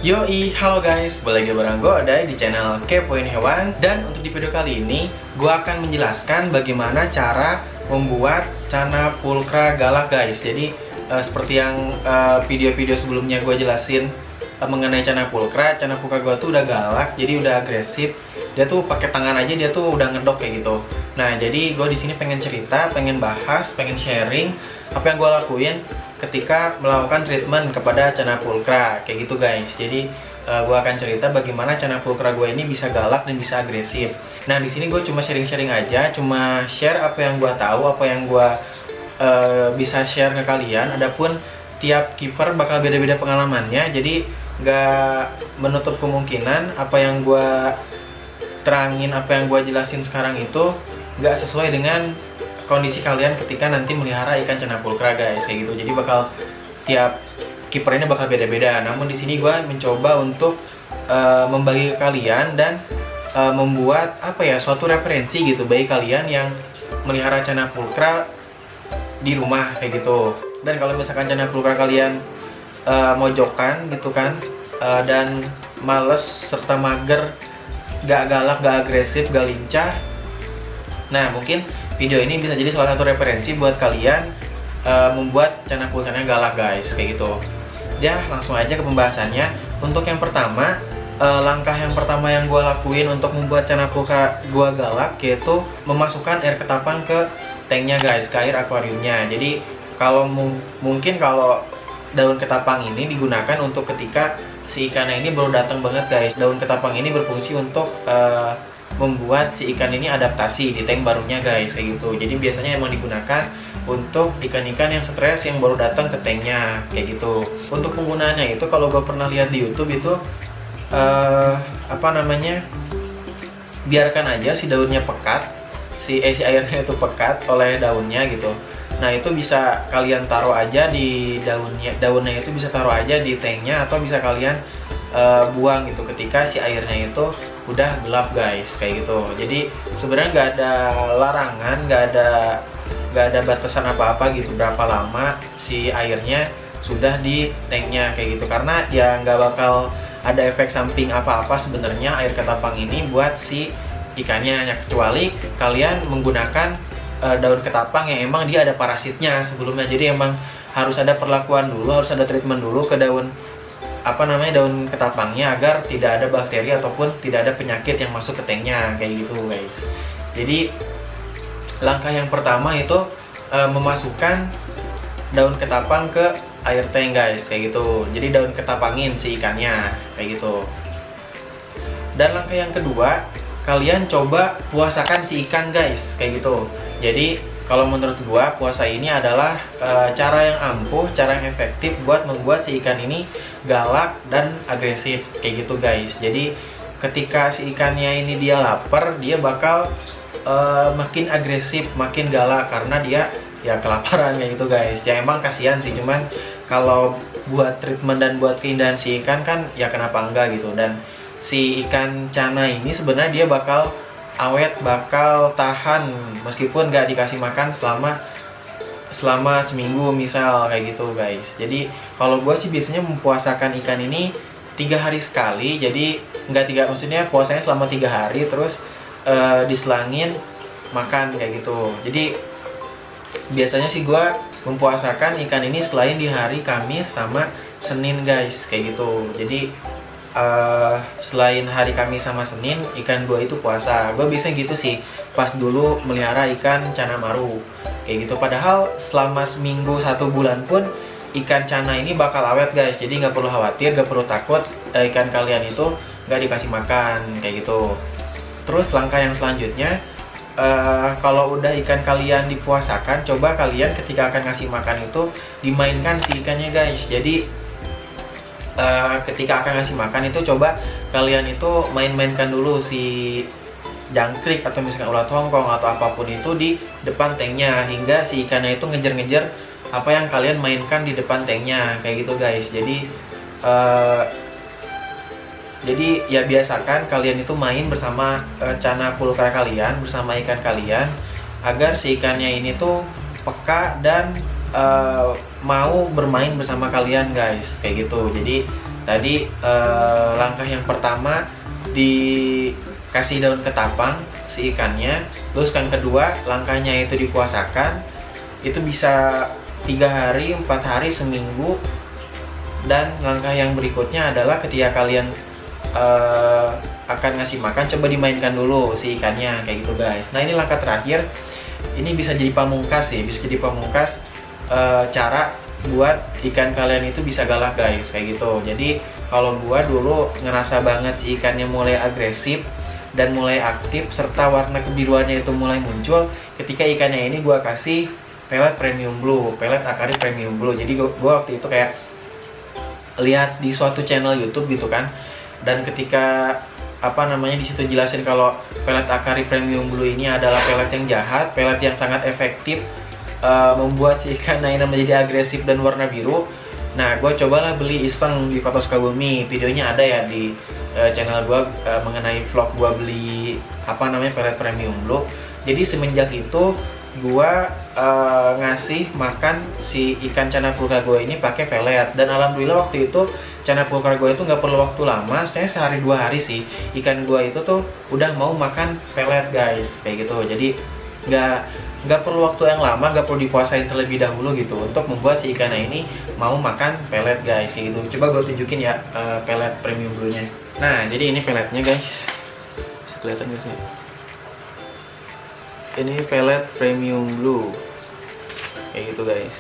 Yoi, halo guys, balik lagi bareng gue Odai di channel Kepoin Hewan. Dan untuk di video kali ini, gue akan menjelaskan bagaimana cara membuat cana pulkra galak guys. Jadi seperti yang video-video sebelumnya gue jelasin mengenai cana pulkra gue tuh udah galak, jadi udah agresif. Dia tuh pakai tangan aja dia tuh udah ngedok kayak gitu. Nah, jadi gue di sini pengen cerita, pengen bahas, pengen sharing apa yang gue lakuin ketika melakukan treatment kepada cana pulkra kayak gitu guys. Jadi gue akan cerita bagaimana cana pulkra gue ini bisa galak dan bisa agresif. Nah, di sini gue cuma sharing-sharing aja, cuma share apa yang gue tahu, apa yang gue bisa share ke kalian. Adapun tiap keeper bakal beda-beda pengalamannya, jadi nggak menutup kemungkinan apa yang gue terangin, apa yang gue jelasin sekarang itu nggak sesuai dengan kondisi kalian ketika nanti melihara ikan cana pulkra guys, kayak gitu. Jadi bakal tiap kiper ini bakal beda-beda. Namun di sini gue mencoba untuk membagi ke kalian dan membuat apa ya, suatu referensi gitu bagi kalian yang melihara cana pulkra di rumah kayak gitu. Dan kalau misalkan cana pulkra kalian mojokan gitu kan, dan males serta mager, gak galak, gak agresif, gak lincah, nah mungkin video ini bisa jadi salah satu referensi buat kalian membuat cana pulkranya galak guys, kayak gitu. Ya, langsung aja ke pembahasannya. Untuk yang pertama, langkah yang pertama yang gue lakuin untuk membuat cana pulkra gue galak yaitu memasukkan air ketapang ke tanknya guys, ke air akuariumnya. Jadi kalau mungkin kalau daun ketapang ini digunakan untuk ketika si ikannya ini baru datang banget guys. Daun ketapang ini berfungsi untuk membuat si ikan ini adaptasi di tank barunya guys, kayak gitu. Jadi biasanya emang digunakan untuk ikan-ikan yang stres yang baru datang ke tanknya kayak gitu. Untuk penggunaannya itu kalau gue pernah lihat di YouTube itu apa namanya, biarkan aja si daunnya pekat, si airnya itu pekat oleh daunnya gitu. Nah, itu bisa kalian taruh aja di daunnya itu bisa taruh aja di tanknya, atau bisa kalian buang gitu ketika si airnya itu udah gelap guys, kayak gitu. Jadi sebenarnya nggak ada larangan, nggak ada batasan apa-apa gitu berapa lama si airnya sudah di tanknya kayak gitu, karena ya nggak bakal ada efek samping apa-apa sebenarnya air ketapang ini buat si ikannya, hanya kecuali kalian menggunakan daun ketapang yang emang dia ada parasitnya sebelumnya. Jadi emang harus ada perlakuan dulu, harus ada treatment dulu ke daun daun ketapangnya agar tidak ada bakteri ataupun tidak ada penyakit yang masuk ke tanknya kayak gitu guys. Jadi langkah yang pertama itu memasukkan daun ketapang ke air tank guys, kayak gitu. Jadi daun ketapangin si ikannya kayak gitu. Dan langkah yang kedua, kalian coba puasakan si ikan guys, kayak gitu. Jadi kalau menurut gua, puasa ini adalah cara yang ampuh, cara yang efektif buat membuat si ikan ini galak dan agresif kayak gitu guys. Jadi ketika si ikannya ini dia lapar, dia bakal makin agresif, makin galak karena dia ya kelaparan kayak gitu guys. Ya emang kasihan sih, cuman kalau buat treatment dan buat keindahan si ikan kan ya kenapa enggak gitu. Dan si ikan cana ini sebenarnya dia bakal awet, bakal tahan meskipun nggak dikasih makan selama seminggu misal kayak gitu guys. Jadi kalau gue sih biasanya mempuasakan ikan ini 3 hari sekali. Jadi maksudnya puasanya selama 3 hari terus diselangin makan kayak gitu. Jadi biasanya sih gue mempuasakan ikan ini selain di hari Kamis sama Senin guys, kayak gitu. Jadi selain hari Kamis sama Senin, ikan gue itu puasa. Gue biasanya gitu sih pas dulu melihara ikan cana maru kayak gitu. Padahal selama seminggu 1 bulan pun ikan cana ini bakal awet guys. Jadi nggak perlu khawatir, nggak perlu takut ikan kalian itu nggak dikasih makan kayak gitu. Terus langkah yang selanjutnya, kalau udah ikan kalian dipuasakan, coba kalian ketika akan ngasih makan itu dimainkan si ikannya guys. Jadi ketika akan ngasih makan itu coba kalian itu main-mainkan dulu si jangkrik atau misalkan ulat hongkong atau apapun itu di depan tanknya, hingga si ikannya itu ngejar-ngejar apa yang kalian mainkan di depan tanknya kayak gitu guys. Jadi ya biasakan kalian itu main bersama cana pulkra kalian, bersama ikan kalian, agar si ikannya ini tuh peka dan mau bermain bersama kalian guys, kayak gitu. Jadi tadi langkah yang pertama dikasih daun ketapang si ikannya, terus yang kedua langkahnya itu dipuasakan, itu bisa 3 hari, 4 hari, seminggu. Dan langkah yang berikutnya adalah ketika kalian akan ngasih makan, coba dimainkan dulu si ikannya, kayak gitu guys. Nah ini langkah terakhir, ini bisa jadi pamungkas sih, bisa jadi pamungkas cara buat ikan kalian itu bisa galak guys, kayak gitu. Jadi kalau gua dulu ngerasa banget si ikannya mulai agresif dan mulai aktif serta warna kebiruannya itu mulai muncul ketika ikannya ini gua kasih pelet premium blue, pelet Akari premium blue. Jadi gua waktu itu kayak lihat di suatu channel YouTube gitu kan, dan ketika di situ jelasin kalau pelet Akari premium blue ini adalah pelet yang jahat, pelet yang sangat efektif membuat si ikan ini menjadi agresif dan warna biru. Nah, gue cobalah beli iseng di Foto Sukabumi. Videonya ada ya di channel gue mengenai vlog gue beli pelet premium blue. Jadi semenjak itu gue ngasih makan si ikan cana pulkra gue ini pakai pelet, dan alhamdulillah waktu itu cana pulkra gue itu nggak perlu waktu lama, saya sehari 2 hari sih ikan gue itu tuh udah mau makan pelet guys, kayak gitu. Jadi nggak perlu waktu yang lama, nggak perlu dipuasain terlebih dahulu gitu untuk membuat si ikannya ini mau makan pelet guys, kayak gitu. Coba gue tunjukin ya pelet premium blue nya. Nah jadi ini peletnya guys, bisa kelihatan guys ya. Ini pelet premium blue, kayak gitu guys.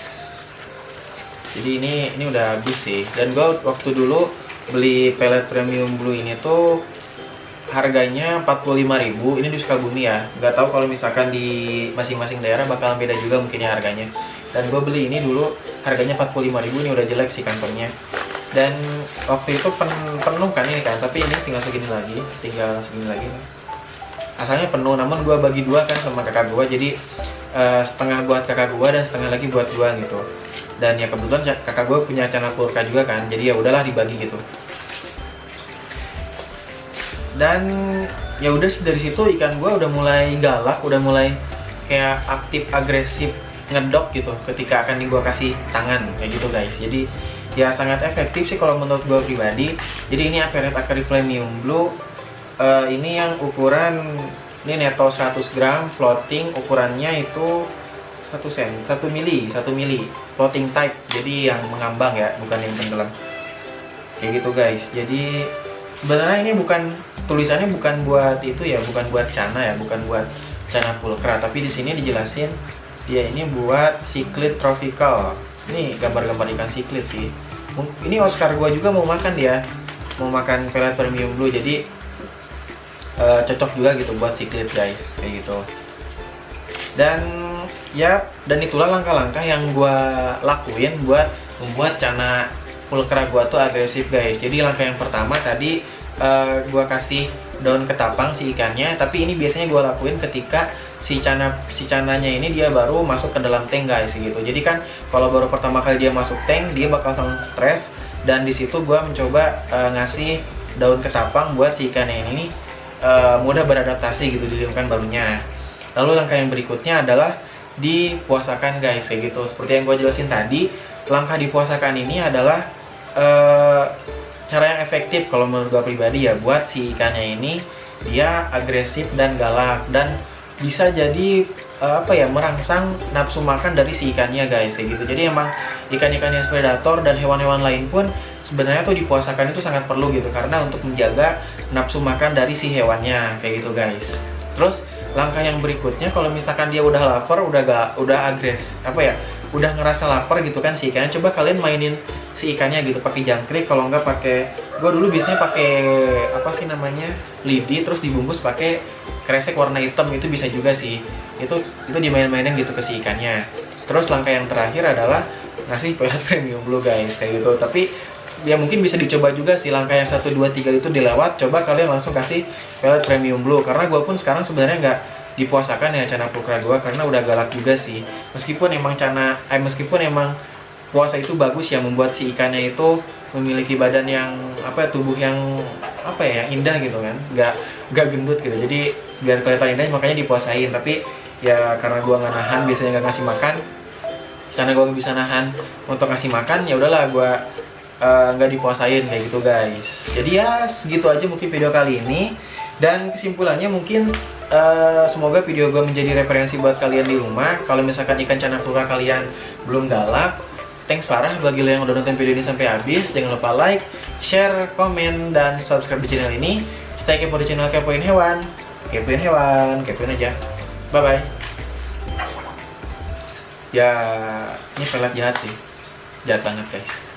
Jadi ini udah habis sih, dan gue waktu dulu beli pelet premium blue ini tuh harganya 45.000, ini di Sukabumi ya. Nggak tahu kalau misalkan di masing-masing daerah bakalan beda juga mungkin ya harganya. Dan gue beli ini dulu harganya 45.000, ini udah jelek sih kantongnya. Dan waktu itu penuh kan ini kan, tapi ini tinggal segini lagi. Asalnya penuh, namun gue bagi 2 kan sama kakak gue, jadi setengah buat kakak gue dan setengah lagi buat gue gitu. Dan ya kebetulan kakak gue punya cana pulkra juga kan, jadi ya udahlah dibagi gitu. Dan ya udah sih, dari situ ikan gue udah mulai galak, udah mulai kayak aktif agresif ngedok gitu ketika akan gue kasih tangan, kayak gitu guys. Jadi ya sangat efektif sih kalau menurut gue pribadi. Jadi ini pelet Akari premium blue, ini yang ukuran ini neto 100 gram floating, ukurannya itu 1 mili floating type, jadi yang mengambang ya, bukan yang tenggelam, kayak gitu guys. Jadi sebenarnya ini tulisannya bukan buat itu ya, bukan buat cana ya, bukan buat cana pulkra, tapi di sini dijelasin dia ini buat cichlid tropical. Ini gambar-gambar ikan cichlid sih. Ini Oscar gua juga mau makan, dia mau makan pelet premium blue, jadi cocok juga gitu buat cichlid guys, kayak gitu. Dan itulah langkah-langkah yang gua lakuin buat membuat cana pulkra gua tuh agresif guys. Jadi langkah yang pertama tadi gua kasih daun ketapang si ikannya, tapi ini biasanya gua lakuin ketika si cananya ini dia baru masuk ke dalam tank guys, gitu. Jadi kan kalau baru pertama kali dia masuk tank, dia bakal langsung stres, dan di situ gua mencoba ngasih daun ketapang buat si ikannya ini mudah beradaptasi gitu di lingkungan barunya. Lalu langkah yang berikutnya adalah dipuasakan guys, kayak gitu. Seperti yang gua jelasin tadi, langkah dipuasakan ini adalah cara yang efektif kalau menurut gue pribadi ya, buat si ikannya ini dia agresif dan galak, dan bisa jadi merangsang nafsu makan dari si ikannya guys, kayak gitu. Jadi emang ikan-ikan yang predator dan hewan-hewan lain pun sebenarnya tuh dipuasakan itu sangat perlu gitu, karena untuk menjaga nafsu makan dari si hewannya, kayak gitu guys. Terus langkah yang berikutnya, kalau misalkan dia udah lapar, udah udah ngerasa lapar gitu kan si ikannya, coba kalian mainin si ikannya gitu pakai jangkrik, kalau nggak pakai, gue dulu biasanya pakai lidi, terus dibungkus pakai kresek warna hitam, itu bisa juga sih. Itu dimain-mainin gitu ke si ikannya. Terus langkah yang terakhir adalah ngasih pelet premium blue guys, kayak gitu. Tapi ya mungkin bisa dicoba juga sih, langkah yang 1, 2, 3 itu dilewat, coba kalian langsung kasih pelet premium blue. Karena gue pun sekarang sebenarnya nggak dipuasakan ya cana pulkra gue, karena udah galak juga sih. Meskipun emang puasa itu bagus ya, membuat si ikannya itu memiliki badan yang tubuh yang indah gitu kan, nggak gendut gitu. Jadi biar kelihatan indah makanya dipuasain. Tapi ya karena gua nggak nahan, biasanya nggak ngasih makan, karena gue gak bisa nahan untuk ngasih makan, ya udahlah gue nggak dipuasain kayak gitu guys. Jadi ya segitu aja mungkin video kali ini, dan kesimpulannya mungkin semoga video gue menjadi referensi buat kalian di rumah. Kalau misalkan ikan cana pura kalian belum galak, thanks parah bagi lo yang udah nonton video ini sampai habis. Jangan lupa like, share, komen, dan subscribe di channel ini. Stay kepo di channel Kepoin Hewan. Kepoin hewan, kepoin aja. Bye bye. Ya, ini pelet jahat sih, jahat banget guys.